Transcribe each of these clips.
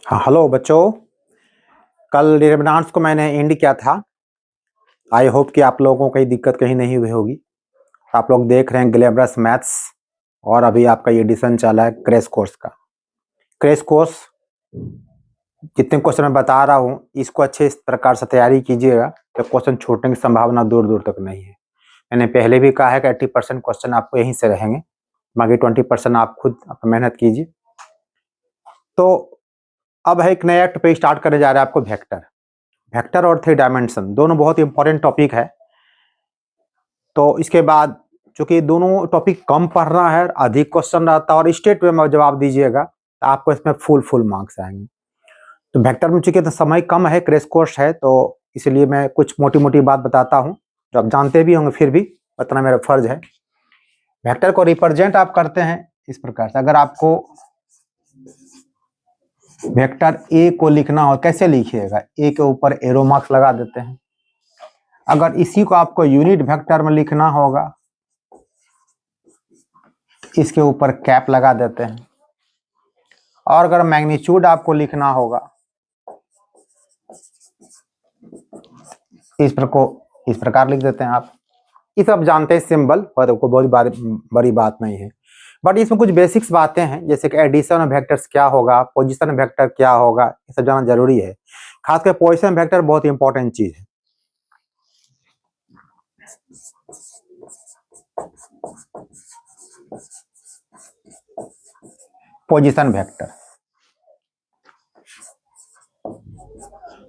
हाँ, हेलो बच्चों। कल डिटरमिनेंट्स को मैंने एंड किया था। आई होप कि आप लोगों को कोई दिक्कत कहीं नहीं हुई होगी। आप लोग देख रहे हैं ग्लैमरस मैथ्स और अभी आपका ये एडिशन चला है क्रैश कोर्स का। क्रैश कोर्स जितने क्वेश्चन मैं बता रहा हूँ इसको अच्छे प्रकार से तैयारी कीजिएगा, तो क्वेश्चन छूटने की संभावना दूर दूर तक नहीं है। मैंने पहले भी कहा है कि 80% क्वेश्चन आपको यहीं से रहेंगे, बाकी 20% आप खुद मेहनत कीजिए। तो अब है एक नया टॉपिक स्टार्ट करने जा रहे हैं आपको वेक्टर और 3 डायमेंशन दोनों बहुत इंपॉर्टेंट टॉपिक है। तो इसके बाद चूंकि दोनों टॉपिक कम पढ़ना है, अधिक क्वेश्चन रहता है और स्टेट में जवाब दीजिएगा तो आपको इसमें फुल मार्क्स आएंगे। तो वेक्टर में चूंकि तो समय कम है, क्रैश कोर्स है, तो इसलिए मैं कुछ मोटी मोटी बात बताता हूँ जो आप जानते भी होंगे, फिर भी बताना मेरा फर्ज है। वेक्टर को रिप्रेजेंट आप करते हैं इस प्रकार से। अगर आपको वेक्टर ए को लिखना हो, कैसे लिखिएगा? ए के ऊपर एरो मार्क्स लगा देते हैं। अगर इसी को आपको यूनिट वेक्टर में लिखना होगा, इसके ऊपर कैप लगा देते हैं। और अगर मैग्नीट्यूड आपको लिखना होगा, इस प्रकार लिख देते हैं आप। ये सब जानते हैं सिंबल, और कोई बहुत बड़ी बात नहीं है। बट इसमें कुछ बेसिक्स बातें हैं, जैसे कि एडिशन ऑफ वेक्टर्स क्या होगा, पोजीशन वेक्टर क्या होगा, ये सब जानना जरूरी है। खासकर पोजीशन वेक्टर बहुत इंपॉर्टेंट चीज है। पोजीशन वेक्टर,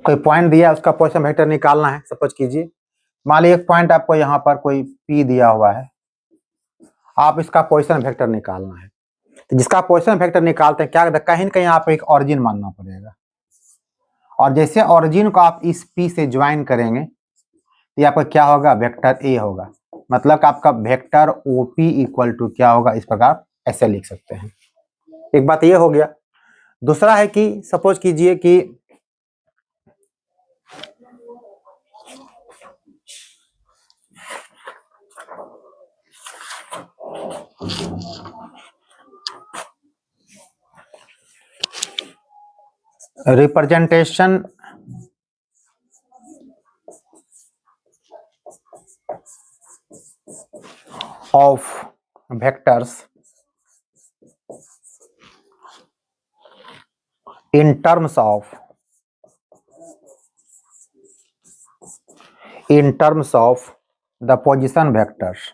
कोई पॉइंट दिया, उसका पोजीशन वेक्टर निकालना है। सपोज कीजिए, मान लीजिए एक पॉइंट आपको यहाँ पर कोई P दिया हुआ है, आप इसका पोजीशन वेक्टर निकालना है। तो जिसका पोजीशन वेक्टर निकालते हैं, क्या कहीं न कहीं आप एक ऑरिजिन मानना पड़ेगा। और जैसे ऑरिजिन को आप इस P से ज्वाइन करेंगे तो आपका क्या होगा? वेक्टर ए होगा। मतलब आपका वेक्टर OP इक्वल टू क्या होगा? इस प्रकार ऐसे लिख सकते हैं। एक बात ये हो गया। दूसरा है कि सपोज कीजिए कि representation of vectors in terms of the position vectors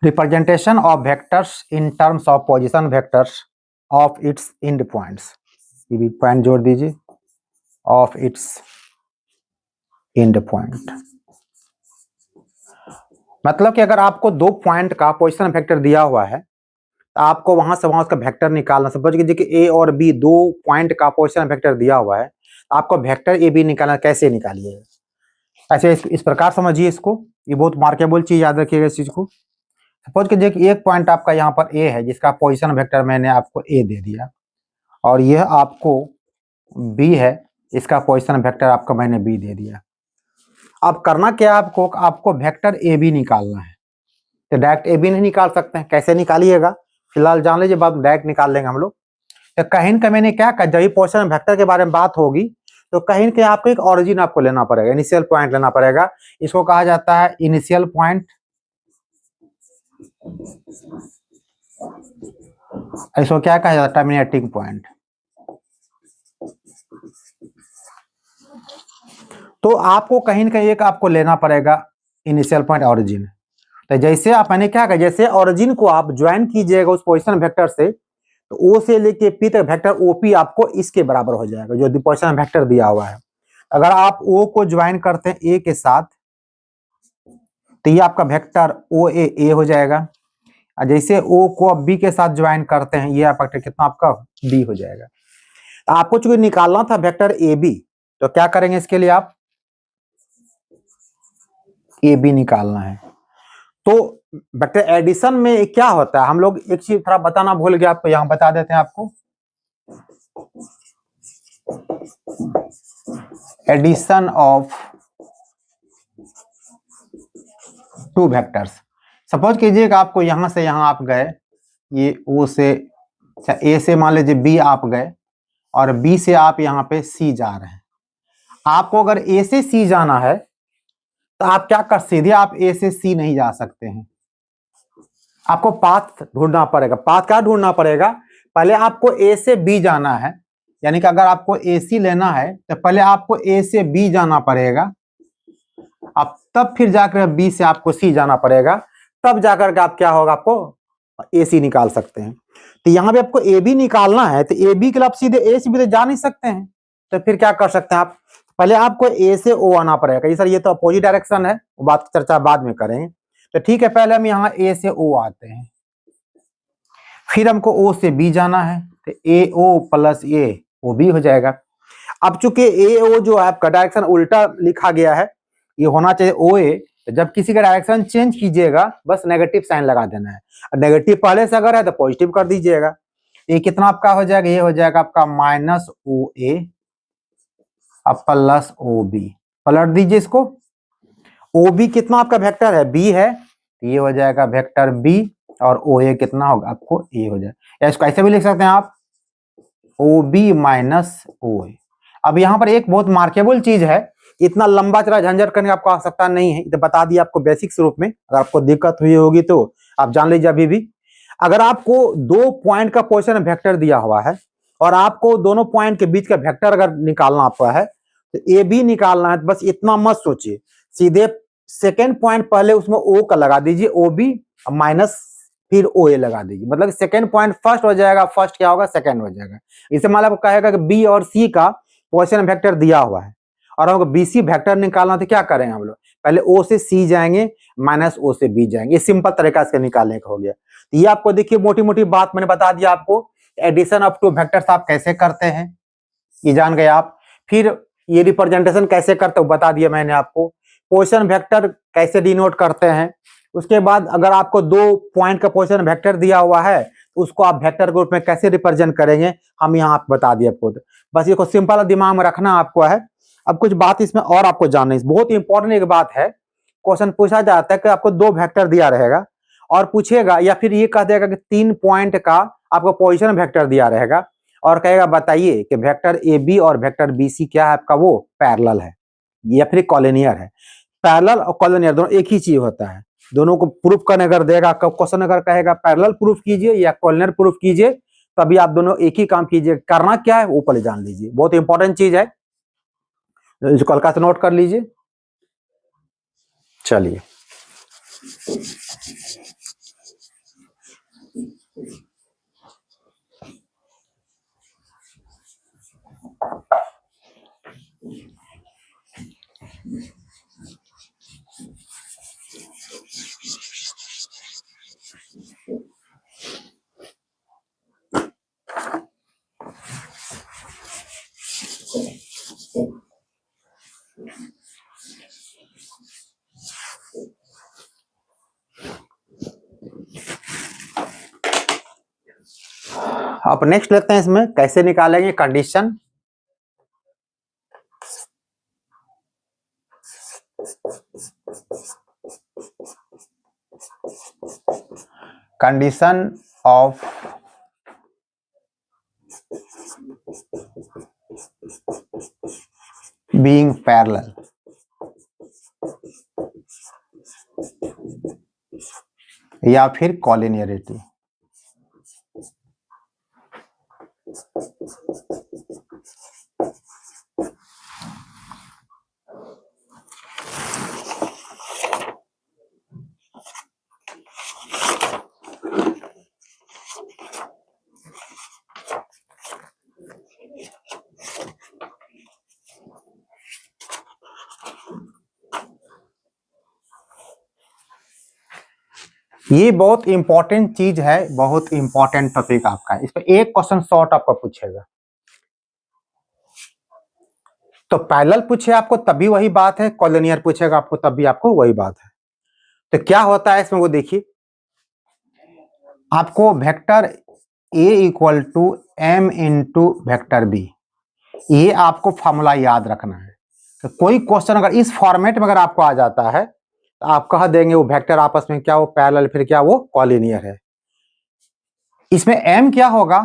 representation of vectors in terms of position vectors of its end points। ये भी पॉइंट जोड़ दीजिए, of its end point। मतलब कि अगर आपको 2 पॉइंट का पोजीशन वेक्टर दिया हुआ है तो आपको वहां से वहां उसका वेक्टर निकालना। समझ लीजिए कि ए और बी 2 पॉइंट का पोजीशन वेक्टर दिया हुआ है, तो आपको वेक्टर ए बी निकालना। कैसे निकालिएगा? ऐसे इस प्रकार समझिए इसको। ये बहुत मार्केबल चीज, याद रखिएगा इस चीज को। सपोज कीजिए कि एक पॉइंट आपका यहाँ पर ए है, जिसका पोजीशन वेक्टर मैंने आपको ए दे दिया, और यह आपको बी है, इसका पोजीशन वेक्टर आपको मैंने बी दे दिया। अब करना क्या है? आपको वेक्टर ए बी निकालना है। तो डायरेक्ट ए बी नहीं निकाल सकते हैं, कैसे निकालिएगा? फिलहाल जान लीजिए, बाद डायरेक्ट निकाल लेंगे हम लोग। तो कहीं न कहीं मैंने क्या कहा, जब पोजीशन वेक्टर के बारे में बात होगी तो कहीं न कहीं आपको एक ऑरिजिन आपको लेना पड़ेगा, इनिशियल पॉइंट लेना पड़ेगा। इसको कहा जाता है इनिशियल पॉइंट, इसको क्या कहा जाता है? Terminating point. तो आपको कहीं न कहीं एक आपको लेना पड़ेगा इनिशियल पॉइंट, ऑरिजिन। तो जैसे आप, मैंने क्या कहा, जैसे ऑरिजिन को आप ज्वाइन कीजिएगा उस पोजीशन वेक्टर से, तो ओ से लेके पी तक वेक्टर ओपी आपको इसके बराबर हो जाएगा, जो पोजीशन वेक्टर दिया हुआ है। अगर आप ओ को ज्वाइन करते हैं ए के साथ, तो ये आपका वेक्टर ओ ए हो जाएगा। और जैसे ओ को अब बी के साथ ज्वाइन करते हैं, ये आपका कितना आपका बी हो जाएगा। तो आपको चूंकि निकालना था वेक्टर ए बी, तो क्या करेंगे? इसके लिए आप ए बी निकालना है। तो वेक्टर एडिशन में क्या होता है, हम लोग एक चीज थोड़ा बताना भूल गया आपको, यहां बता देते हैं आपको। Addition of two vectors. Suppose कीजिएगा आपको यहां से यहां आप गए, ये ओ से, अच्छा ए से मान लीजिए बी आप गए और बी से आप यहाँ पे सी जा रहे हैं। आपको अगर ए से सी जाना है तो आप क्या कर, सीधे आप ए से सी नहीं जा सकते हैं, आपको पाथ ढूंढना पड़ेगा। पाथ क्या ढूंढना पड़ेगा, पहले आपको ए से बी जाना है, यानी कि अगर आपको ए सी लेना है तो पहले आपको ए से बी जाना पड़ेगा, अब तब फिर जाकर बी से आपको सी जाना पड़ेगा, तब जाकर के आप क्या होगा, आपको ए सी निकाल सकते हैं। तो यहाँ पे आपको ए बी निकालना है, तो ए बी के लिए आप सीधे ए से भी तो जा नहीं सकते हैं, तो फिर क्या कर सकते हैं आप, पहले आपको ए से ओ आना पड़ेगा। ये सर ये तो अपोजिट डायरेक्शन है, वो बात की चर्चा बाद में करेंगे। तो ठीक है, पहले हम यहाँ ए से ओ आते हैं, फिर हमको ओ से बी जाना है, तो ए ओ प्लस ए ओ बी हो जाएगा। अब चूंकि ए ओ जो है आपका डायरेक्शन उल्टा लिखा गया है, ये होना चाहिए ओ ए, जब किसी का डायरेक्शन चेंज कीजिएगा बस नेगेटिव साइन लगा देना है, नेगेटिव पहले से अगर है तो पॉजिटिव कर दीजिएगा। ये कितना आपका हो जाएगा, ये हो जाएगा आपका माइनस ओ ए अब प्लस ओ बी, पलट दीजिए इसको। ओ बी कितना आपका वेक्टर है, बी है, ये हो जाएगा वेक्टर बी, और ओ ए कितना होगा आपको ए हो जाएगा, या इसको ऐसे भी लिख सकते हैं आप ओ बी माइनस ओ ए। अब यहाँ पर एक बहुत मार्केबल चीज है, इतना लंबा चला झंझट करने की आपको आवश्यकता नहीं है, तो बता दिया आपको बेसिक्स रूप में, अगर आपको दिक्कत हुई होगी तो आप जान लीजिए। अभी भी अगर आपको 2 पॉइंट का पोजीशन वेक्टर दिया हुआ है और आपको दोनों पॉइंट के बीच का वेक्टर अगर निकालना आपका है तो ए बी निकालना है, तो बस इतना मत सोचिए, सीधे सेकेंड पॉइंट पहले उसमें ओ का लगा दीजिए, ओ बी माइनस फिर ओ ए लगा दीजिए, मतलब सेकेंड पॉइंट फर्स्ट हो जाएगा, फर्स्ट क्या होगा सेकेंड हो जाएगा। इसे मान लो कहेगा कि बी और सी का पोजीशन वेक्टर दिया हुआ है और हमको बी सी वेक्टर निकालना, तो क्या करेंगे हम लोग, पहले ओ से सी जाएंगे माइनस ओ से बी जाएंगे, ये सिंपल तरीका से निकालने का हो गया। तो ये आपको देखिए मोटी मोटी बात मैंने बता दिया आपको, एडिशन ऑफ टू वेक्टर्स आप कैसे करते हैं ये जान गए आप। फिर ये रिप्रेजेंटेशन कैसे करते हो बता दिया मैंने आपको, पोजीशन वेक्टर कैसे डिनोट करते हैं। उसके बाद अगर आपको 2 पॉइंट का पोजीशन वेक्टर दिया हुआ है तो उसको आप वेक्टर के रूप में कैसे रिप्रेजेंट करेंगे हम यहाँ आपको बता दिए आपको। बस ये को सिंपल दिमाग में रखना आपको है। अब कुछ बात इसमें और आपको जाननी है, बहुत इंपॉर्टेंट एक बात है, क्वेश्चन पूछा जाता है कि आपको 2 वेक्टर दिया रहेगा और पूछेगा या फिर ये कह देगा कि 3 पॉइंट का आपको पोजीशन वेक्टर दिया रहेगा और कहेगा बताइए कि वेक्टर ए बी और वेक्टर बी सी क्या है आपका, वो पैरेलल है या फिर कॉलिनियर है। पैरेलल और कॉलिनियर दोनों एक ही चीज होता है, दोनों को प्रूफ करने अगर देगा क्वेश्चन, अगर कहेगा पैरेलल प्रूफ कीजिए या कॉलिनियर प्रूफ कीजिए, तभी आप दोनों एक ही काम कीजिए। करना क्या है वो पहले जान लीजिए, बहुत इंपॉर्टेंट चीज है, इसको हल्का से नोट कर लीजिए। चलिए अब नेक्स्ट लेते हैं, इसमें कैसे निकालेंगे condition. Condition of being parallel या फिर कॉलिनियरिटी। ये बहुत इंपॉर्टेंट चीज है, बहुत इंपॉर्टेंट टॉपिक आपका है, इस पर एक क्वेश्चन शॉर्ट आपको पूछेगा। तो पैरेलल पूछे आपको तभी वही बात है, कॉलिनियर पूछेगा आपको तभी आपको वही बात है। तो क्या होता है इसमें वो देखिए, आपको vector A equal to M into vector B, ये आपको फॉर्मूला याद रखना है। तो कोई क्वेश्चन अगर इस फॉर्मेट में अगर आपको आ जाता है तो आप कह देंगे वो वेक्टर आपस में क्या वो पैरेलल, फिर क्या वो कॉलिनियर है। इसमें m क्या होगा,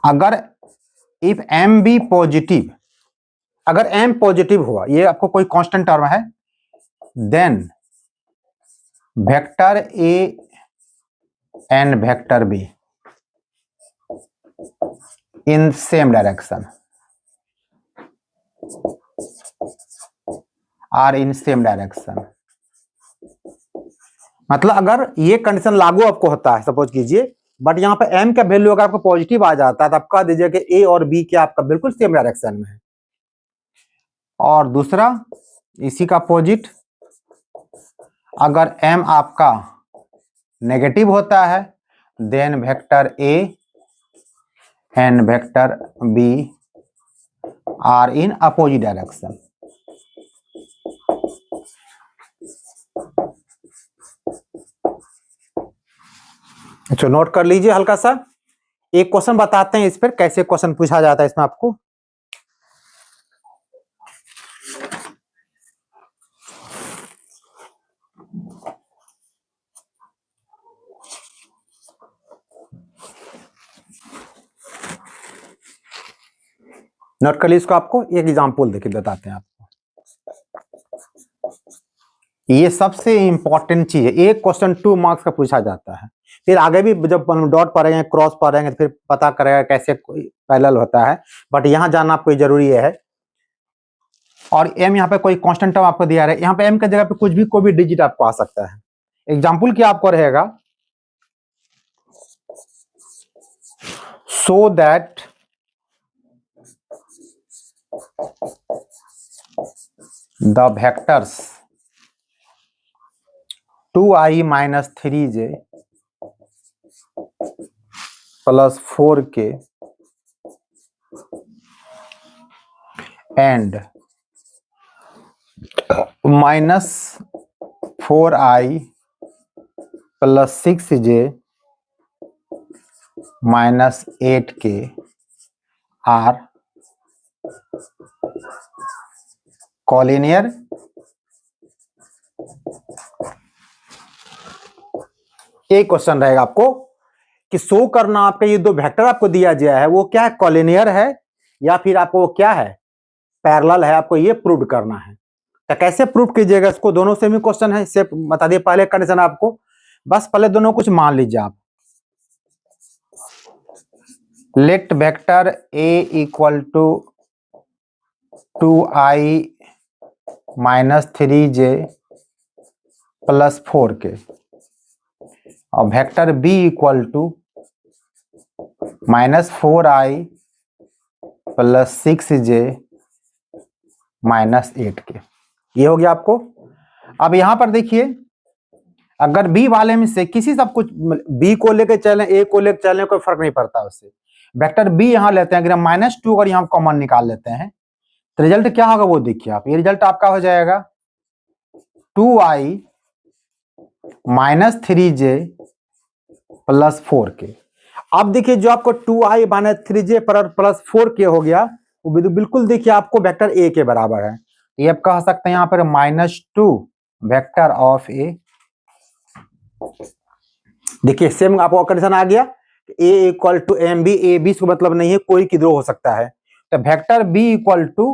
अगर इफ m बी पॉजिटिव, अगर m पॉजिटिव हुआ, ये आपको कोई कांस्टेंट टर्म है, then vector a and vector b in same direction are in same direction. मतलब अगर ये कंडीशन लागू आपको होता है, सपोज कीजिए, बट यहाँ पे m का वैल्यू अगर आपको पॉजिटिव आ जाता है तो आप कह दीजिए कि a और b क्या आपका बिल्कुल सेम डायरेक्शन में है। और दूसरा इसी का अपोजिट, अगर m आपका नेगेटिव होता है then vector a and vector b are in opposite direction. तो नोट कर लीजिए हल्का सा, एक क्वेश्चन बताते हैं इस पर कैसे क्वेश्चन पूछा जाता है इसमें आपको। नोट कर लीजिए इसको, आपको एक एग्जांपल देखिए बताते हैं आपको। ये सबसे इंपॉर्टेंट चीज है, एक क्वेश्चन 2 मार्क्स का पूछा जाता है। फिर आगे भी जब हम डॉट पढ़ेंगे क्रॉस पढ़ेंगे तो फिर पता करेगा कैसे पैरेलल होता है, बट यहां जानना आपको जरूरी है। और m यहाँ पे कोई कांस्टेंट टर्म आपको दिया है, यहाँ पे m की जगह पे कुछ भी कोई भी डिजिट आपको आ सकता है। एग्जांपल क्या आपको रहेगा, so that the vectors 2i minus 3j plus 4k and minus 4i plus 6j minus 8k are collinear. एक क्वेश्चन रहेगा आपको कि शो करना आपका ये दो वेक्टर आपको दिया गया है वो क्या है, कॉलिनियर है या फिर आपको वो क्या है, पैरेलल है, आपको ये प्रूव करना है। तो कैसे प्रूव कीजिएगा इसको, दोनों सेम ही क्वेश्चन है, इससे बता दिए पहले कंडीशन आपको, बस पहले दोनों कुछ मान लीजिए आप। Let vector a equal to 2i minus 3j plus 4k और vector b equal to minus 4i plus 6j minus 8k। ये हो गया आपको। अब यहां पर देखिए, अगर b वाले में से किसी सब कुछ b को लेकर चले a को लेकर चले कोई फर्क नहीं पड़ता उससे। वेक्टर b यहां लेते हैं, अगर हम -2 अगर यहां कॉमन निकाल लेते हैं तो रिजल्ट क्या होगा वो देखिए आप। ये रिजल्ट आपका हो जाएगा 2i minus 3j plus 4k। अब देखिए जो आपको 2i minus 3j plus 4k हो गया वो बिल्कुल देखिए आपको वेक्टर a के बराबर है। ये आप कह सकते हैं यहाँ पर -2 वेक्टर ऑफ a। देखिए सेम आपको कंडीशन आ गया, a equal to M B, A B को मतलब नहीं है, कोई किधर हो सकता है। तो वेक्टर b इक्वल टू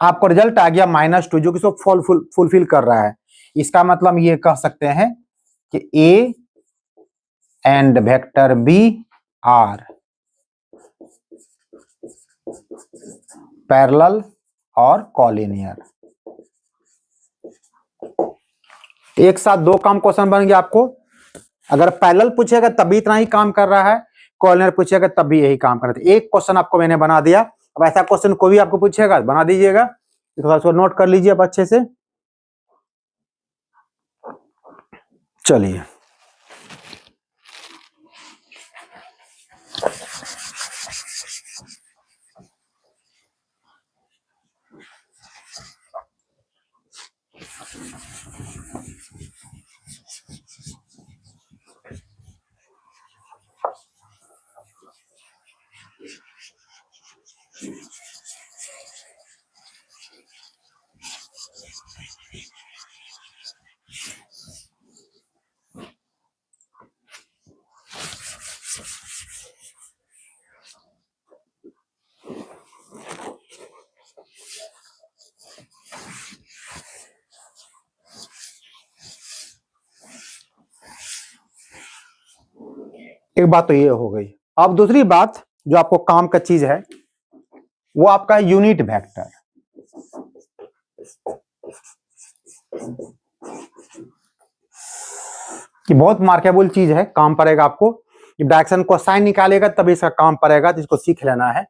आपको रिजल्ट आ गया -2 जो कि सब फुलफिल कर रहा है। इसका मतलब ये कह सकते हैं कि a and vector b are parallel और कॉलिनियर। एक साथ दो काम क्वेश्चन बन गया आपको। अगर पैरेलल पूछेगा तब भी इतना ही काम कर रहा है, कॉलिनियर पूछेगा तब भी यही काम कर रहा है। एक क्वेश्चन आपको मैंने बना दिया। अब ऐसा क्वेश्चन कोई भी आपको पूछेगा बना दीजिएगा, इसको नोट कर लीजिए अब अच्छे से। चलिए एक बात तो ये हो गई। अब दूसरी बात जो आपको काम का चीज है वो आपका यूनिट वेक्टर। कि बहुत मार्केबल चीज है, काम पड़ेगा आपको। डायरेक्शन को साइन निकालेगा तभी इसका काम पड़ेगा, तो इसको सीख लेना है।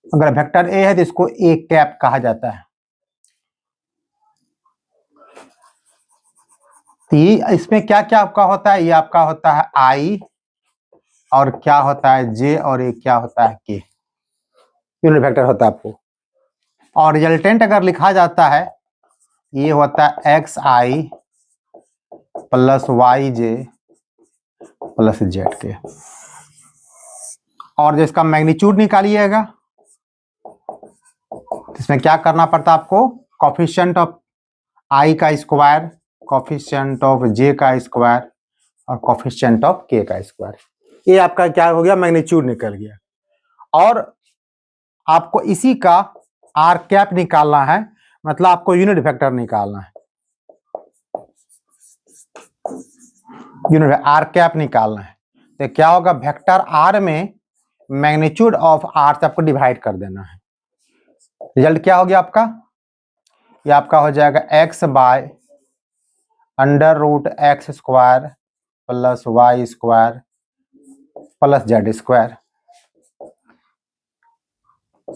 अगर वेक्टर ए है तो इसको ए कैप कहा जाता है। तो ये इसमें क्या क्या आपका होता है, ये आपका होता है आई, और क्या होता है जे, और ये क्या होता है के, यूनिट वेक्टर होता है आपको। और रिजल्टेंट अगर लिखा जाता है ये होता है x I plus Y J plus Z के। और जो इसका मैग्नीट्यूड निकालिएगा इसमें क्या करना पड़ता है आपको, कोफिशिएंट ऑफ आई का स्क्वायर, कोफिशिएंट ऑफ जे का स्क्वायर, और कोफिशिएंट ऑफ के का स्क्वायर। ये आपका क्या हो गया, मैग्नीट्यूड निकल गया। और आपको इसी का आर कैप निकालना है, मतलब आपको यूनिट वेक्टर निकालना है, यूनिट आर कैप निकालना है। तो क्या होगा, वेक्टर आर में मैग्नीट्यूड ऑफ आर से आपको डिवाइड कर देना है। रिजल्ट क्या हो गया आपका, ये आपका हो जाएगा x by under root x square plus y square plus z square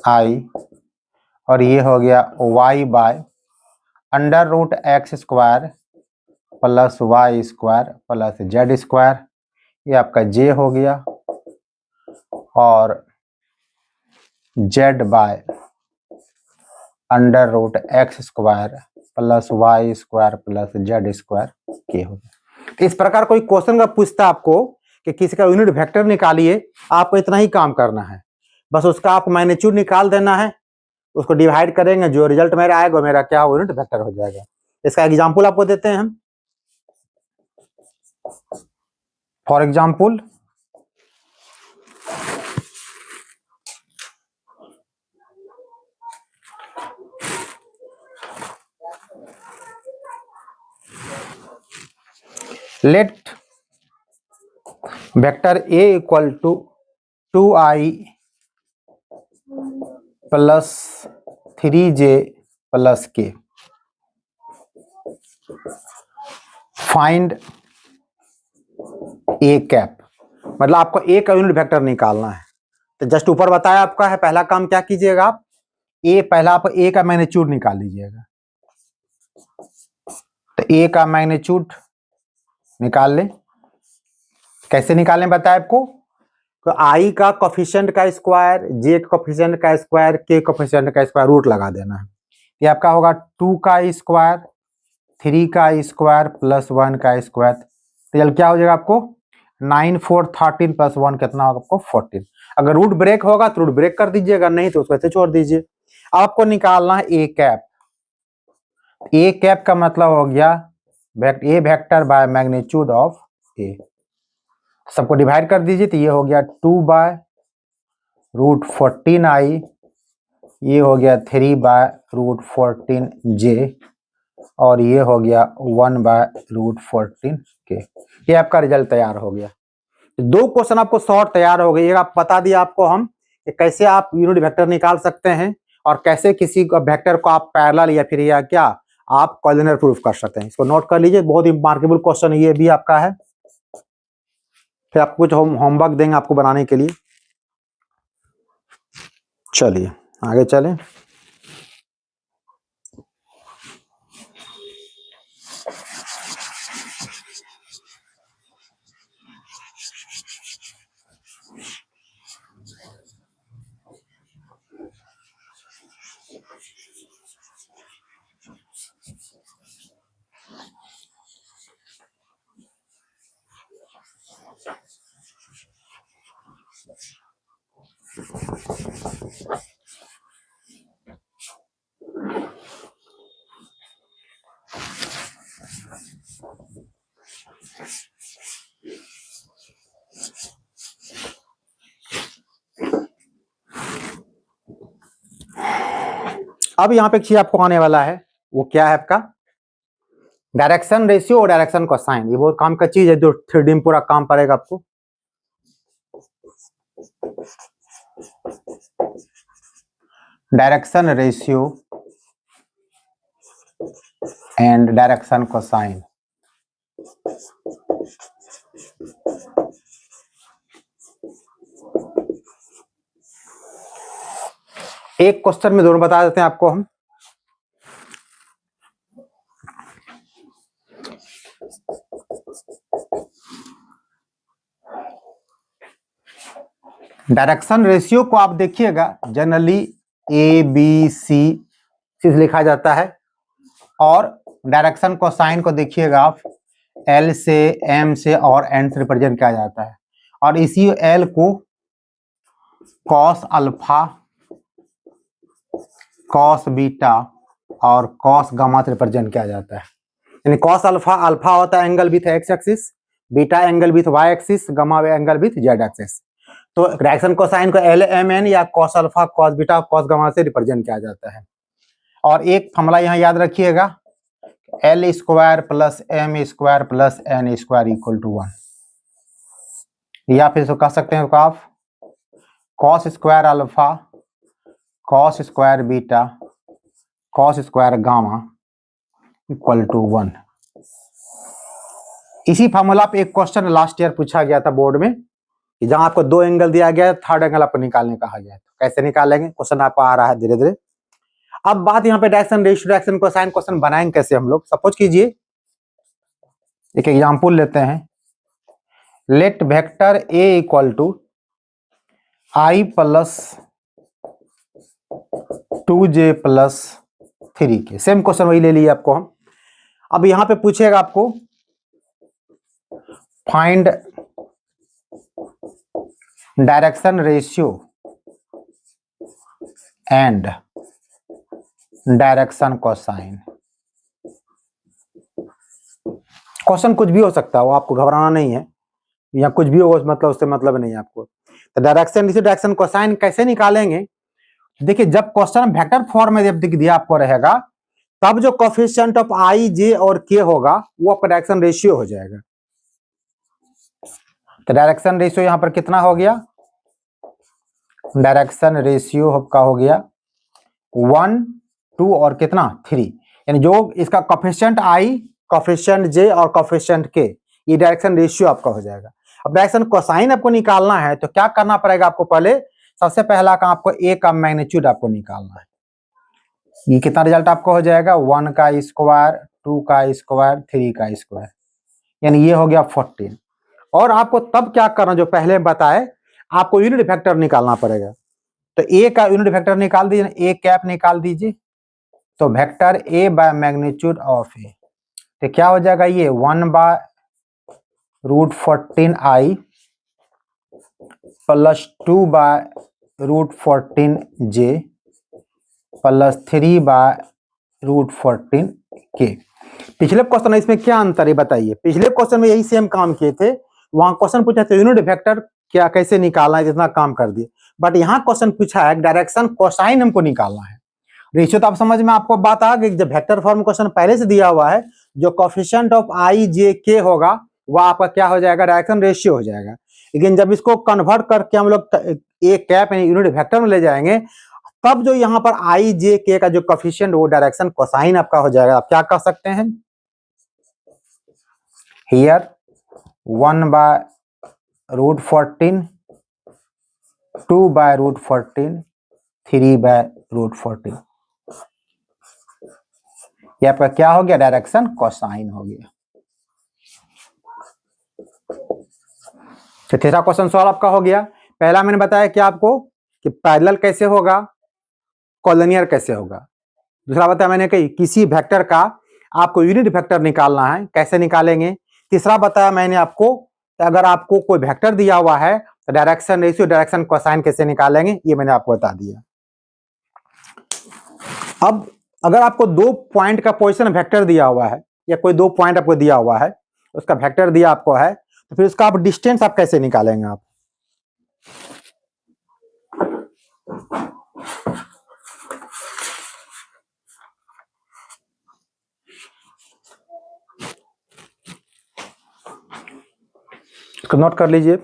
i, और ये हो गया y by under root x square plus y square plus z square, ये आपका जे हो गया, और z by under root x square plus y square plus z square k हो गया। तो इस प्रकार कोई क्वेश्चन का पूछता है आपको कि किसी का यूनिट वेक्टर निकालिए, आपको इतना ही काम करना है, बस उसका आपको मैग्नीट्यूड निकाल देना है, उसको डिवाइड करेंगे, जो रिजल्ट मेरा आएगा मेरा क्या हो, यूनिट वेक्टर हो जाएगा। इसका एग्जांपल आपको देते हैं हम। For example let vector A equal to 2i plus 3j plus K, find A cap, मतलब आपको ए का यूनिट वेक्टर निकालना है। तो जस्ट ऊपर बताया आपका है, पहला काम क्या कीजिएगा आप, ए पहला आप ए का मैग्नीट्यूड निकाल लीजिएगा। तो ए का मैग्नीट्यूड निकाल लें, कैसे निकालें बताया आपको, तो आई का कोफिशिएंट का स्क्वायर, जे का कोफिशिएंट का स्क्वायर, के कोफिशिएंट का स्क्वायर रूट लगा देना है। ये आपका होगा 2 का स्क्वायर 3 का स्क्वायर प्लस 1 का स्क्वायर। रिजल्ट क्या हो जाएगा आपको, 9 4 13 प्लस 1 कितना होगा आपको 14। अगर रूट ब्रेक होगा तो रूट ब्रेक कर दीजिएगा, नहीं तो उसको ऐसे छोड़ दीजिए। आपको निकालना है ए कैप। ए कैप का मतलब हो गया ए वेक्टर बाय मैग्नीट्यूड ऑफ ए। सबको डिवाइड कर दीजिए, तो ये हो गया 2 बाय रूट 14i, ये हो गया 3 बाय रूट 14j, और ये हो गया 1 बाय रूट 14k। ये आपका रिजल्ट तैयार हो गया। दो क्वेश्चन आपको शॉर्ट तैयार हो गई। एक आप बता दिया आपको हम कि कैसे आप यूनिट वेक्टर निकाल सकते हैं, और कैसे किसी वेक्टर को आप पैरेलल या फिर या क्या आप कॉर्डिनेट प्रूफ कर सकते हैं। इसको नोट कर लीजिए, बहुत ही मार्केबल क्वेश्चन ये भी आपका है। फिर आपको कुछ होमवर्क देंगे आपको बनाने के लिए। चलिए आगे चलें। अब यहाँ पे एक चीज आपको आने वाला है, वो क्या है आपका डायरेक्शन रेशियो और डायरेक्शन कोसाइन। ये बहुत काम का चीज है जो 3D में पूरा काम पड़ेगा आपको। Direction ratio and direction cosine. एक क्वेश्चन में दोनों बता देते हैं आपको हम। डायरेक्शन रेशियो को आप देखिएगा, जनरली ए बी सी चीज लिखा जाता है, और डायरेक्शन कोसाइन को देखिएगा आप एल से, एम से और एन से रिप्रेजेंट किया जाता है, और इसी एल को कॉस अल्फा, कॉस बीटा और कॉस गामा से रिप्रेजेंट किया जाता है। यानी कॉस अल्फा, अल्फा होता है angle with X axis, beta angle with Y axis, gamma angle with Z axis. तो डायरेक्शन कोसाइन को एल एम एन या cos alpha, cos beta, cos gamma से रिप्रेजेंट किया जाता है। और एक फॉर्मूला यहाँ याद रखिएगा, L square plus M square plus N square equal to 1, या फिर इसको कह सकते हैं आप cos square alpha, cos square beta, cos square gamma equal to 1। इसी फॉर्मूला पे एक क्वेश्चन लास्ट ईयर पूछा गया था बोर्ड में, कि जहां आपको दो एंगल दिया गया है, थर्ड एंगल आपको निकालने कहा गया है। तो कैसे निकालेंगे, क्वेश्चन आपको आ रहा है धीरे धीरे। अब बात यहाँ पे direction ratio, direction cosine question बनाएंगे कैसे हम लोग। सपोज कीजिए एक एग्जांपल लेते हैं, let vector A equal to I plus 2j plus 3k। Same question वही ले लिए आपको हम। अब यहां पे पूछेगा आपको find direction ratio and direction cosine. Question कुछ भी हो सकता है, वो आपको घबराना नहीं है, या कुछ भी हो मतलब उससे मतलब नहीं है आपको। तो डायरेक्शन रेशियो, डायरेक्शन कोसाइन कैसे निकालेंगे, देखिए जब क्वेश्चन वेक्टर फॉर्म में जब दिया आपको रहेगा, तब जो कोफिशिएंट ऑफ आई, जे और के होगा वो आपका डायरेक्शन रेशियो हो जाएगा। तो डायरेक्शन रेशियो यहां पर कितना हो गया, डायरेक्शन रेशियो आपका हो गया 1, 2 और कितना 3, यानी जो इसका कोफिशिएंट आई, कोफिशिएंट जे और कोफिशिएंट के, ये डायरेक्शन रेशियो आपका हो जाएगा। अब डायरेक्शन कोसाइन आपको निकालना है तो क्या करना पड़ेगा आपको, पहले सबसे पहला काम आपको ए का मैग्नीट्यूड आपको निकालना है। ये कितना रिजल्ट आपको हो जाएगा, 1 का स्क्वायर, 2 का स्क्वायर, 3 का स्क्वायर, यानी ये हो गया 14। और आपको तब क्या करना, जो पहले बताए, आपको यूनिट वेक्टर निकालना पड़ेगा। तो ए का यूनिट वेक्टर निकाल दीजिए, ए कैप निकाल दीजिए। तो vector a by magnitude of a, तो क्या हो जाएगा, ये 1/√14i plus 2/√14j plus 3/√14k। पिछले क्वेश्चन में इसमें क्या अंतर है बताइए। पिछले क्वेश्चन में यही सेम काम किए थे, वहां क्वेश्चन पूछा था यूनिट वेक्टर क्या कैसे निकालना है, जितना काम कर दिए। बट यहाँ क्वेश्चन पूछा है डायरेक्शन कोसाइन हमको निकालना है। रेशियो तो आप समझ में आपको बात आ गई, जब वेक्टर फॉर्म क्वेश्चन पहले से दिया हुआ है, जो कोफिशिएंट ऑफ आई जे के होगा वह आपका क्या हो जाएगा, डायरेक्शन रेशियो हो जाएगा। लेकिन जब इसको कन्वर्ट करके हम लोग ए कैप यानी यूनिट वेक्टर में ले जाएंगे, तब जो यहाँ पर आई जे के का जो कोफिशिएंट वो डायरेक्शन कोसाइन आपका हो जाएगा। आप क्या कह सकते हैं, हियर 1/√14, 2/√14, 3/√14, ये आपका क्या हो गया, डायरेक्शन कोसाइन हो गया। तो तीसरा क्वेश्चन सॉल्व आपका हो गया। पहला मैंने बताया कि आपको कि पैरेलल कैसे होगा, कॉलिनियर कैसे होगा। दूसरा बताया मैंने कि किसी वेक्टर का आपको यूनिट वेक्टर निकालना है, कैसे निकालेंगे। तीसरा बताया मैंने आपको अगर आपको कोई वेक्टर दिया हुआ है तो डायरेक्शन रेशियो, डायरेक्शन कोसाइन कैसे निकालेंगे, ये मैंने आपको बता दिया। अब अगर आपको 2 पॉइंट का पोजीशन वेक्टर दिया हुआ है, या कोई 2 पॉइंट आपको दिया हुआ है, उसका वेक्टर दिया आपको है, तो फिर उसका आप डिस्टेंस आप कैसे निकालेंगे। आप इसको नोट कर लीजिए।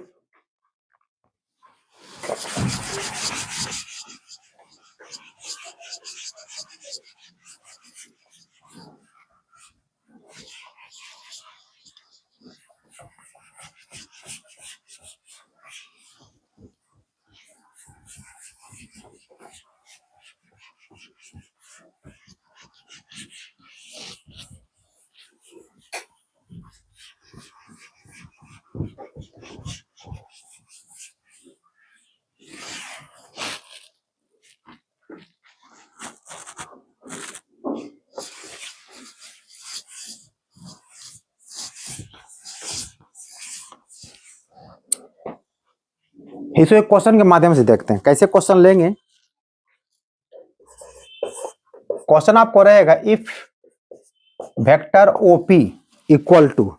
इसको एक क्वेश्चन के माध्यम से देखते हैं कैसे क्वेश्चन लेंगे। क्वेश्चन आपको रहेगा if vector OP equal to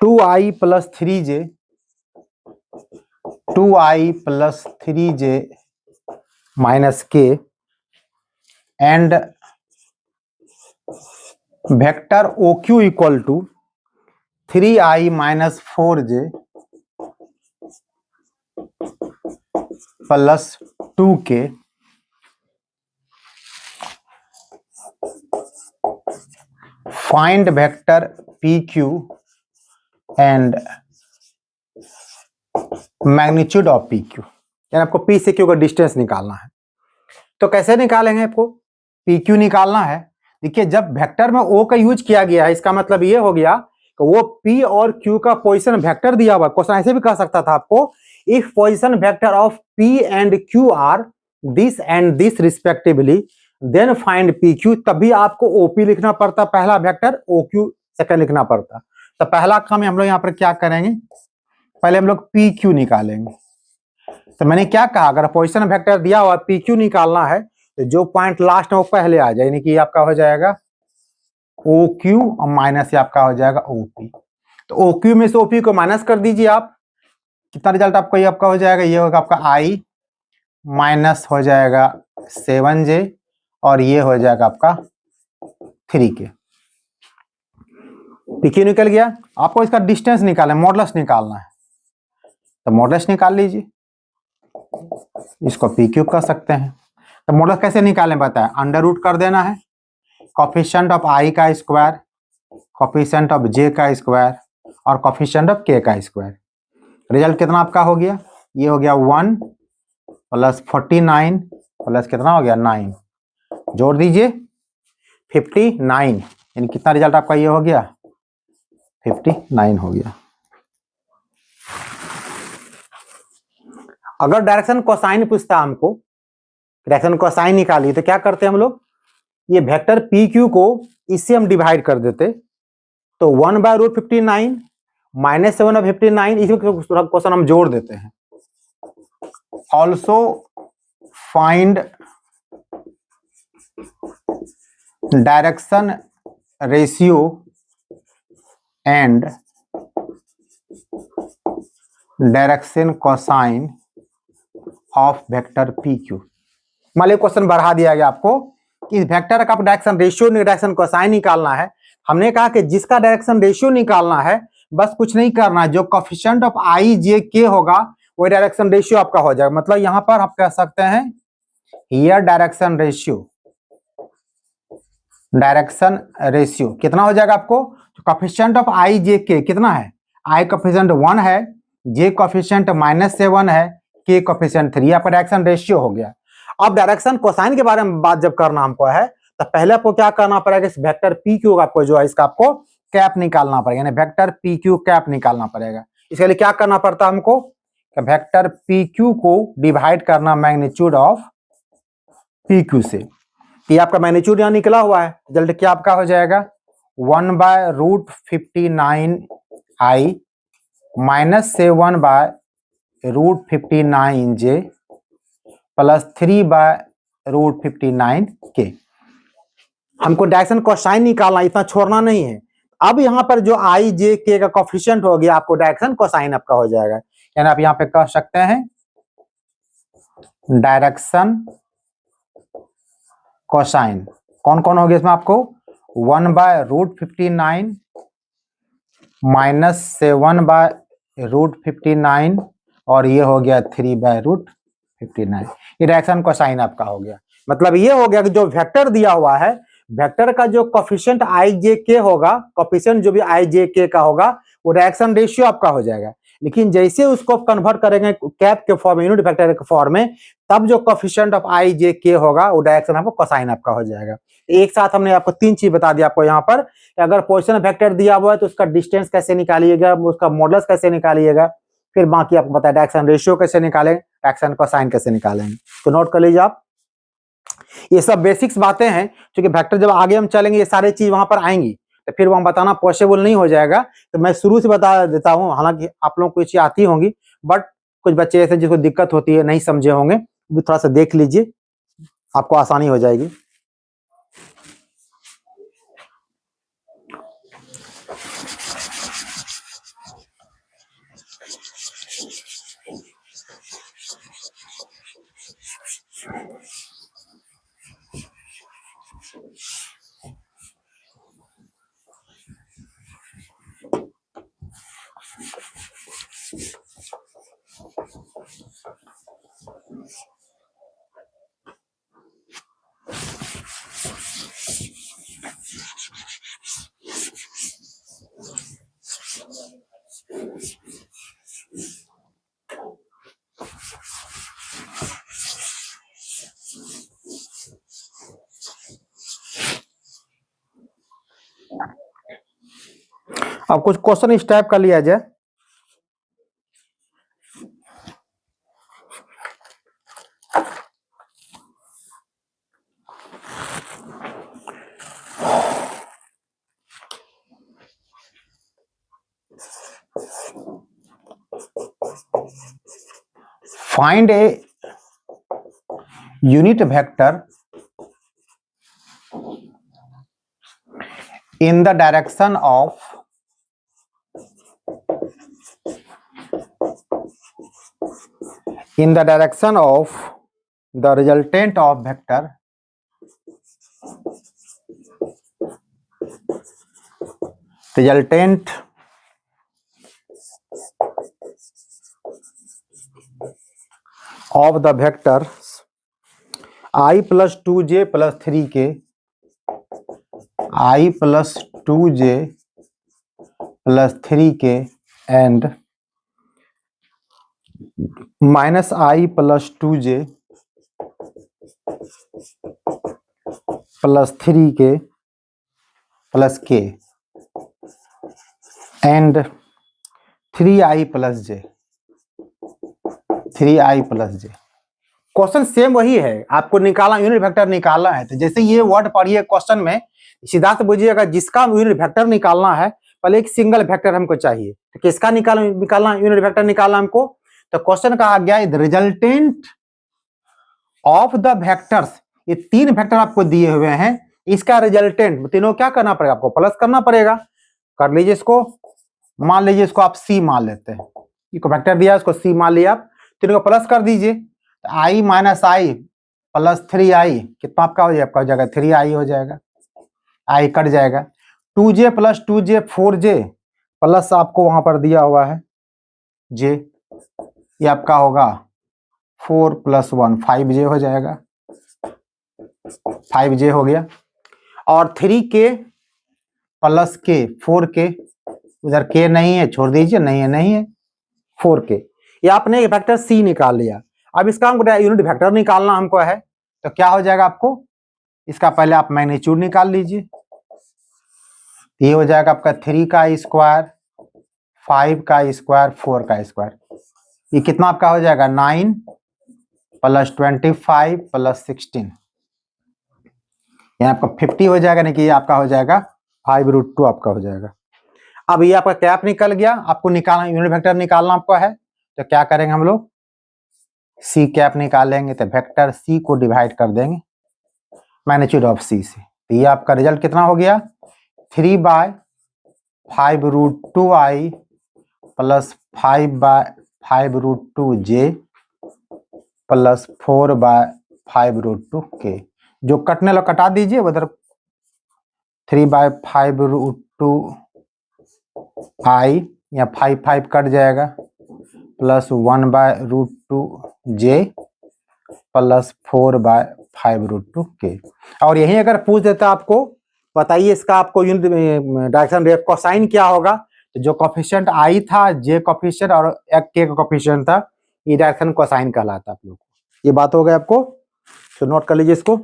2i plus 3j 2i plus 3j minus k and vector OQ equal to 3i minus 4j plus 2k find vector PQ and magnitude of PQ, यानी आपको P से Q का distance निकालना है। तो कैसे निकालेंगे? आपको PQ निकालना है। देखिए जब वेक्टर में O का यूज किया गया है, इसका मतलब ये हो गया कि वो P और Q का पोजीशन वेक्टर दिया हुआ। क्वेश्चन ऐसे भी कह सकता था आपको, if position vector of P and Q are this and this respectively then find PQ। तभी आपको OP लिखना पड़ता, पहला वेक्टर, OQ सेकंड लिखना पड़ता। तो पहला काम हम लोग यहाँ पर क्या करेंगे, पहले हम लोग PQ निकालेंगे। तो मैंने क्या कहा, अगर पोजीशन वेक्टर दिया हुआ PQ निकालना है तो जो पॉइंट लास्ट में वो पहले आ जाए, यानी कि आपका हो जाएगा OQ और माइनस से आपका हो जाएगा OP। तो OQ में से OP को माइनस कर दीजिए आप, कितना रिजल्ट आपको ये आपका हो जाएगा, ये होगा आपका I माइनस हो जाएगा 7j और ये हो जाएगा आपका 3k। PQ निकल गया। आपको इसका डिस्टेंस निकालना है, मॉडुलस निकालना है, तो मॉडुलस निकाल लीजिए, इसको PQ कर सकते हैं। तो मॉडुलस कैसे निकालें बताएं, अंडर रूट कर देना है, कोफिशिएंट ऑफ I का स्क्वायर, कोफिशिएंट ऑफ J का स्क्वायर और कोफिशिएंट ऑफ K का स्क्वायर। रिजल्ट कितना आपका हो गया, ये हो गया 1 प्लस 49 प्लस कितना हो गया 9, जोड़ दीजिए 59, यानी कितना रिजल्ट आपका ये हो गया 59 हो गया। अगर डायरेक्शन कोसाइन पूछता हमको, डायरेक्शन कोसाइन निकालिए, तो क्या करते हैं हम लोग, ये वेक्टर PQ को इससे हम डिवाइड कर देते, तो 1/√59 माइनस 7/59, इसमें क्वेश्चन हम जोड़ देते हैं। Also find direction ratio and direction cosine of vector PQ। मान लीजिए क्वेश्चन बढ़ा दिया गया आपको कि इस वेक्टर का डायरेक्शन रेशियो डायरेक्शन कोसाइन निकालना है। हमने कहा कि जिसका डायरेक्शन रेशियो निकालना है बस कुछ नहीं करना, जो coefficient of I J K होगा वो डायरेक्शन रेशियो आपका हो जाएगा। मतलब यहां पर आप कह सकते हैं हियर डायरेक्शन रेशियो कितना हो जाएगा आपको, coefficient of I J K कितना है, I कोफिशिएंट 1 है, J कोफिशिएंट -7 है, K कोफिशिएंट 3, आपका डायरेक्शन रेशियो हो गया। अब डायरेक्शन कोसाइन के बारे में बात जब करना हमको है तो पहले आपको क्या करना पड़ेगा, इस वेक्टर PQ का आपको जो है इसका आपको कैप निकालना पड़ेगा, यानी वेक्टर PQ कैप निकालना पड़ेगा। इसके लिए क्या करना पड़ता है हमको, वेक्टर PQ को डिवाइड करना मैग्नीट्यूड ऑफ PQ से। ये आपका मैग्नीट्यूड यहाँ निकला हुआ है, रिजल्ट क्या आपका हो जाएगा 1/√59I minus 7/√59J plus 3/√59K। हमको डायरेक्शन कोसाइन निकालना, इतना छोड़ना नहीं है। अब यहाँ पर जो I J K का कोफिशिएंट हो गया, आपको डायरेक्शन कोसाइन आपका हो जाएगा, यानी आप यहाँ पे कह सकते हैं डायरेक्शन कोसाइन कौन कौन हो गया इसमें आपको 1/√59 माइनस 7/√59 और ये हो गया 3/√59। 59। ये डायरेक्शन कोसाइन आपका हो गया। मतलब ये हो गया कि जो वेक्टर दिया हुआ है, वेक्टर का जो कोफिशिएंट आई जे के होगा, कोफिशिएंट जो भी आई जे के का होगा, वो डायरेक्शन रेशियो आपका हो जाएगा। लेकिन जैसे उसको कन्वर्ट करेंगे कैप के फॉर्म में, यूनिट वेक्टर के फॉर्म में, तब जो कोफिशिएंट ऑफ आई जे के होगा वो डायरेक्शन आपको कोसाइन आपका हो जाएगा। एक साथ हमने आपको 3 चीज बता दिया आपको यहाँ पर कि अगर पोजीशन वेक्टर दिया हुआ है तो उसका डिस्टेंस कैसे निकालिएगा, उसका मॉडुलस कैसे निकालिएगा, फिर बाकी आपको पता है डायरेक्शन रेशियो कैसे निकालें, डायरेक्शन कोसाइन कैसे निकालेंगे। तो नोट कर लीजिए आप, ये सब बेसिक्स बातें हैं, क्योंकि वेक्टर जब आगे हम चलेंगे ये सारी चीज वहां पर आएंगी, तो फिर वहां बताना पॉसिबल नहीं हो जाएगा। तो मैं शुरू से बता देता हूं, हालांकि आप लोगों को ये चीज आती होंगी, बट कुछ बच्चे ऐसे जिसको दिक्कत होती है, नहीं समझे होंगे, भी थोड़ा सा देख लीजिए, आपको आसानी हो जाएगी। अब कुछ क्वेश्चन इस टाइप का लिया जाए। Find a unit vector in the direction of the resultant of vector of the vectors I plus 2j plus 3k, I plus 2j plus 3k and minus I plus 2j plus 3k plus k and 3i plus j, 3i plus j। Question same वही है, आपको निकालना, unit vector निकालना है। तो जैसे ये word पढ़िए क्वेश्चन में, सीधा से बुझिएगा, जिसका यूनिट वेक्टर निकालना है, पहले एक सिंगल वेक्टर हमको चाहिए। तो किसका निकालना यूनिट वेक्टर निकालना हमको, तो क्वेश्चन कहा गया the resultant of the vectors, ये 3 वेक्टर आपको दिए हुए हैं, इसका रिजल्टेंट तीनों क्या करना पड़ेगा, आपको प्लस करना पड़ेगा। कर लीजिए इसको, मान लीजिए इसको आप सी मान लेते हैं, ये वेक्टर दिया उसको सी मान लिया आप, तीनों को प्लस कर दीजिए। आई माइनस आई प्लस 3i कितना आपका हो जाएगा, आपका हो जाएगा 3i हो जाएगा, आई कट जाएगा। 2j plus 2j 4j plus आपको वहां पर दिया हुआ है j, ये आपका होगा 4 + 1 5j हो जाएगा, 5j हो गया। और 3k प्लस k 4k, उधर k नहीं है छोड़ दीजिए, नहीं है 4k, ये आपने वेक्टर c निकाल लिया। अब इसका हमको यूनिट वेक्टर निकालना हमको है, तो क्या हो जाएगा आपको, इसका पहले आप मैग्नीट्यूड निकाल लीजिए। ये हो जाएगा आपका 3 का स्क्वायर, 5 का स्क्वायर, 4 का स्क्वायर, ये कितना आपका हो जाएगा 9 + 25 + 16, ये आपका 50 हो जाएगा, नहीं कि ये आपका हो जाएगा 5√2 आपका हो जाएगा। अब ये आपका कैप निकल गया, आपको निकालना यूनिट वेक्टर निकालना आपको है, तो क्या करेंगे हम लोग, सी कैप निकालेंगे, तो वेक्टर सी को डिवाइड कर देंगे मैग्नीट्यूड ऑफ सी से। तो ये आपका रिजल्ट कितना हो गया, 3/5√2i plus 5/5√2j plus 4/5√2k, जो कटने लो कटा दीजिए उधर, 3/5√2i या 5 कट जाएगा, प्लस 1/√2j प्लस 4/5√2 के। और यही अगर पूछ देता आपको बताइए इसका आपको यूनिट डायरेक्शन रेट कोसाइन क्या होगा, तो जो कोफिशिएंट आई था, जे कोफिशिएंट और के का कोफिशिएंट था, ये डायरेक्शन कोसाइन कहलाता आप लोग। ये बात हो गई आपको, तो नोट कर लीजिए इसको।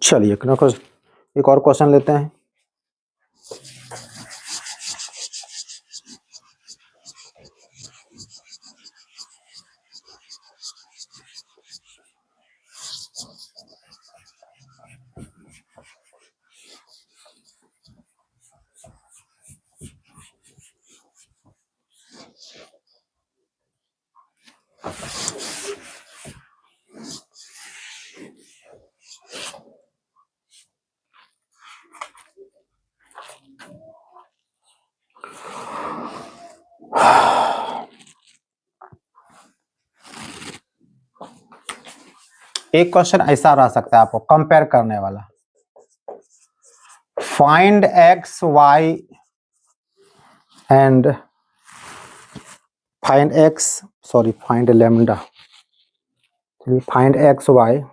चलिए एक और क्वेश्चन लेते हैं। एक क्वेश्चन ऐसा रह सकता है आपको कंपेयर करने वाला, find X Y and find lambda, find X Y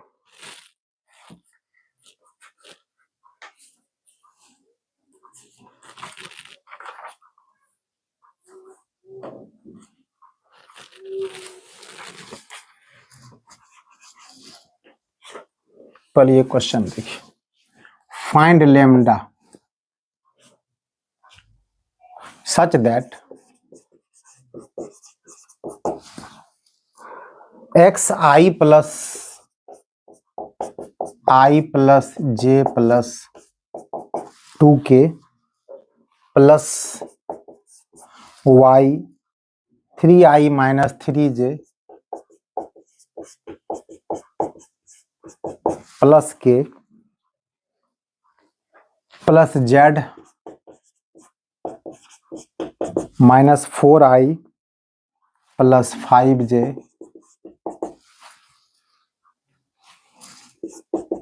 पहले ये क्वेश्चन देखिए, find lambda such that X I plus J plus 2k plus Y 3i minus 3j plus k plus Z minus 4i plus 5j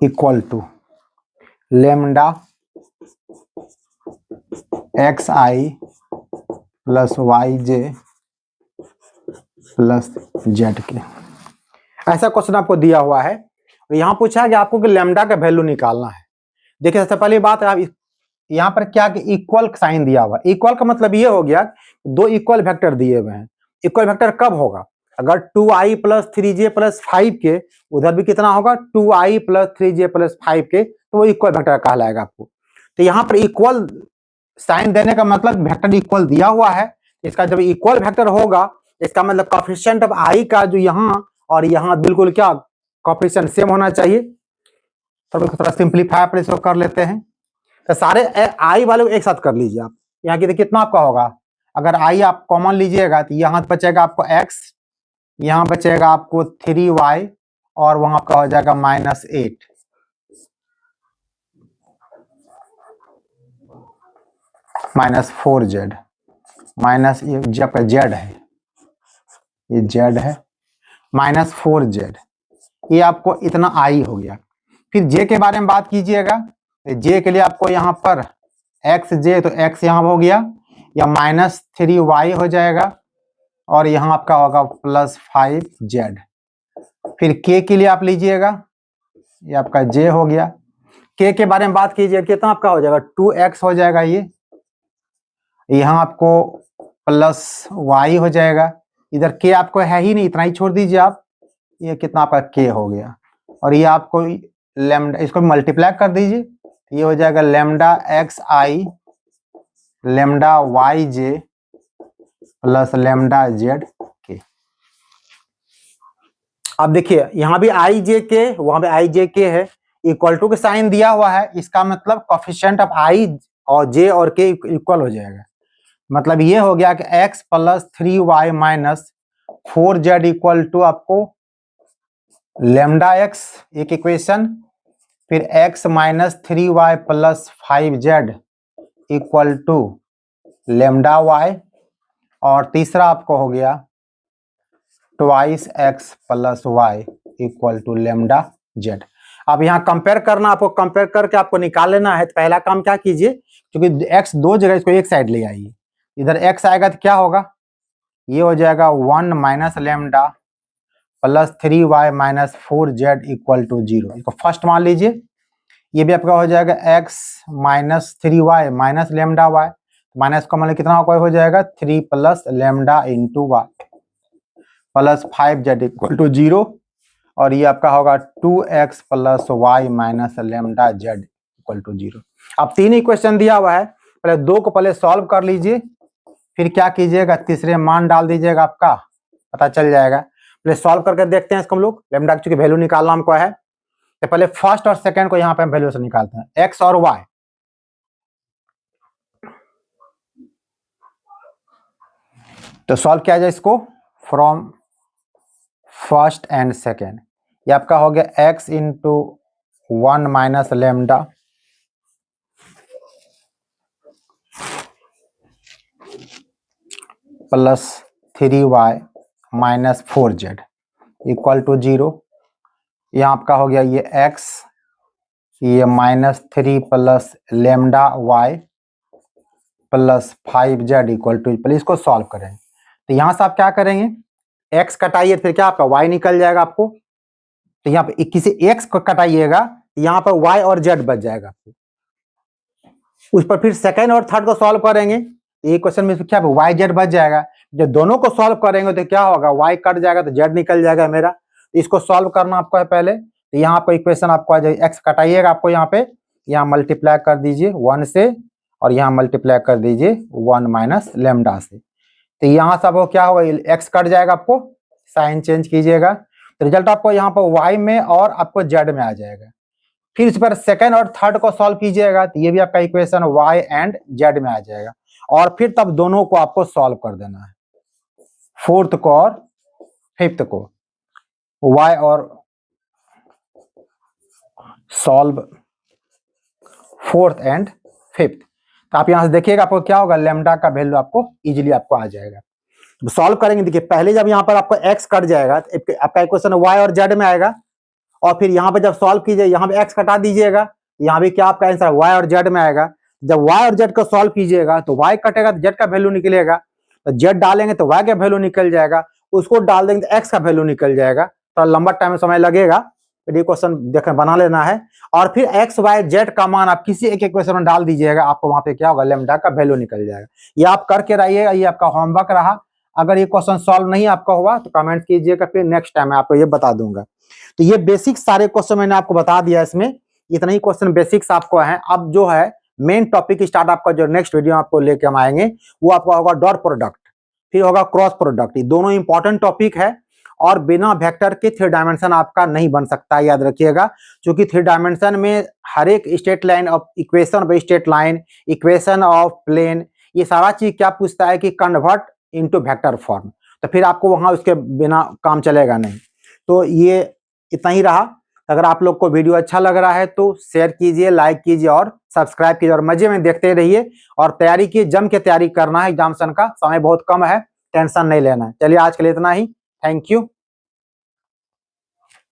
equal to lambda X I plus Y J plus Z K. ऐसा question आपको दिया हुआ है और यहाँ पूछा है कि आपको कि लैम्डा का वैल्यू निकालना है। देखिए सबसे पहली बात है, आप यहाँ पर क्या कि इक्वल साइन दिया हुआ। इक्वल का मतलब ये हो गया दो इक्वल वेक्टर दिए हुए हैं। इक्वल वेक्टर कब होगा, अगर 2i plus 3j plus 5k, उधर भी कितना होगा 2i plus 3j plus 5k, तो वो इक्वल वेक्टर कहलाएगा आपको। तो यहाँ पर इक्वल साइन देने का मतलब वेक्टर इक्वल दिया हुआ है, इसका जब इक्वल वेक्टर होगा इसका मतलब कोफिशिएंट ऑफ i का जो यहाँ और यहाँ बिल्कुल क्या कोफिशिएंट सेम होना चाहिए। तो थोड़ा सिंप्लीफाई पर इसको कर लेते हैं, तो सारे i वाले को एक साथ कर लीजिए आप। यहाँ की कितना आपका होगा, अगर i आप कॉमन लीजिएगा तो यहाँ बचेगा आपको x, यहाँ बचेगा आपको 3y और वहां आपका हो जाएगा -8। -4z माइनस ये आपका z है, ये z है -4z, ये आपको इतना i हो गया। फिर j के बारे में बात कीजिएगा, j के लिए आपको यहाँ पर xj, तो x यहाँ हो गया या -3y हो जाएगा और यहाँ आपका होगा +5z। फिर k के लिए आप लीजिएगा, ये आपका j हो गया। k के बारे में बात कीजिए, कितना आपका हो जाएगा 2x हो जाएगा, ये यहाँ आपको +y हो जाएगा। इधर k आपको है ही नहीं, इतना ही छोड़ दीजिए आप, ये कितना आपका k हो गया। और ये आपको लैम्डा, इसको मल्टीप्लाई कर दीजिए, ये हो जाएगा लैम्डा एक्स आई lambda Y J plus lambda Z के। अब देखिए यहाँ भी आई जे के, वहां भी आई जे के है, इक्वल टू के साइन दिया हुआ है, इसका मतलब कोफिशिएंट ऑफ आई और जे और के इक्वल हो जाएगा। मतलब ये हो गया कि x plus 3y minus 4z equal to आपको लैम्डा x एक इक्वेशन, फिर x minus 3y plus 5z equal to lambda Y, और तीसरा आपको हो गया twice X plus Y equal to lambda Z. अब यहाँ कंपेयर करना, आपको कंपेयर करके आपको निकाल लेना है। तो पहला काम क्या कीजिए, क्योंकि एक्स दो जगह, इसको एक साइड ले आइए। इधर एक्स आएगा तो क्या होगा, ये हो जाएगा 1 minus lambda plus 3y minus 4z equal to 0। इसको फर्स्ट मान लीजिए। ये भी आपका हो जाएगा x minus 3y minus lambda Y, minus का मतलब कितना हो जाएगा 3 plus lambda into Y plus 5z equal to 0, और ये आपका होगा 2x plus Y minus lambda Z equal to 0। अब तीन इक्वेशन दिया हुआ है, पहले दो को पहले सॉल्व कर लीजिए, फिर क्या कीजिएगा तीसरे मान डाल दीजिएगा, आपका पता चल जाएगा। पहले सॉल्व करके देखते हैं इसको हम लोग। लेमडा की वैल्यू निकालना हमको है, तो पहले फर्स्ट और सेकंड को यहाँ पे हम वैल्यू से निकालते हैं, एक्स और वाई। तो सॉल्व किया जाए इसको फ्रॉम फर्स्ट एंड सेकेंड। ये आपका हो गया X into 1 minus lambda plus 3y minus 4z equal to 0। यहाँ आपका हो गया ये x, ये minus 3 plus lambda y plus 5z equal to, पहले इसको सॉल्व करें। तो यहाँ से आप क्या करेंगे, x कटाइए, फिर क्या आपका y निकल जाएगा आपको। तो यहाँ पे किसी x को कटाइएगा, यहाँ पर y और z बच जाएगा आपको। उस पर फिर सेकंड और थर्ड को सॉल्व करेंगे, ये क्वेश्चन में क्या y z बच जाएगा। जब दोनों को सॉल्व करेंगे तो क्या होगा, y कट जाएगा तो z निकल जाएगा मेरा। तो इसको सॉल्व करना आपको है पहले। तो यहाँ पर इक्वेशन आपको आ जाएगी, x कटाइएगा आपको, यहाँ पे यहाँ मल्टीप्लाई कर दीजिए 1 से, और यहाँ मल्टीप्लाई कर दीजिए 1 माइनस लेमडा से। तो यहाँ से आपको क्या होगा, x कट जाएगा, आपको साइन चेंज कीजिएगा, तो रिजल्ट आपको यहाँ पर y में और आपको z में आ जाएगा। फिर इस पर सेकंड और थर्ड को सॉल्व कीजिएगा, तो ये भी आपका इक्वेशन y एंड z में आ जाएगा। और फिर तब दोनों को आपको सॉल्व कर देना है, फोर्थ को और फिफ्थ को, y और सॉल्व फोर्थ एंड फिफ्थ। तो आप यहां से देखिएगा आपको क्या होगा, लेमडा का वैल्यू आपको इजीली आपको आ जाएगा। सॉल्व करेंगे, देखिए पहले जब यहाँ पर आपको x कट जाएगा तो आपका इक्वेशन y और z में आएगा, और फिर यहाँ पे जब सॉल्व कीजिए, यहाँ पे x कटा दीजिएगा, यहाँ भी क्या आपका आंसर y और z में आएगा। जब y और z को सॉल्व कीजिएगा तो y कटेगा तो z का वैल्यू निकलेगा, तो z डालेंगे तो y का वैल्यू निकल जाएगा, उसको डाल देंगे तो x का वैल्यू निकल जाएगा। तो लंबा टाइम समय लगेगा, ये क्वेश्चन देख बना लेना है। और फिर x y z का मान आप किसी एक क्वेश्चन में डाल दीजिएगा, आपको वहां पे क्या होगा, लेमडा का वैल्यू निकल जाएगा। ये आप करके रहिएगा, ये आपका होमवर्क रहा। अगर ये क्वेश्चन सॉल्व नहीं आपका हुआ तो कमेंट कीजिएगा, फिर नेक्स्ट टाइम मैं आपको ये बता दूंगा। तो ये बेसिक सारे क्वेश्चन मैंने आपको बता दिया, इसमें इतना ही क्वेश्चन बेसिक्स आपको है। अब जो है मेन टॉपिक स्टार्ट, आपका जो नेक्स्ट वीडियो आपको लेके हम आएंगे वो आपका होगा डॉट प्रोडक्ट, फिर होगा क्रॉस प्रोडक्ट। ये दोनों इंपॉर्टेंट टॉपिक है, और बिना वेक्टर के 3 डायमेंशन आपका नहीं बन सकता, याद रखिएगा। क्योंकि 3 डायमेंशन में हर एक straight line of equation of straight line, equation of plane, ये सारा चीज क्या पूछता है कि कन्वर्ट इनटू वेक्टर फॉर्म। तो फिर आपको वहां उसके बिना काम चलेगा नहीं। तो ये इतना ही रहा। अगर आप लोग को वीडियो अच्छा लग रहा है तो शेयर कीजिए, लाइक कीजिए और सब्सक्राइब कीजिए, और मजे में देखते रहिए और तैयारी की, जम के तैयारी करना है। एग्जामिनेशन का समय बहुत कम है, टेंशन नहीं लेना है। चलिए आज के लिए इतना ही, थैंक यू।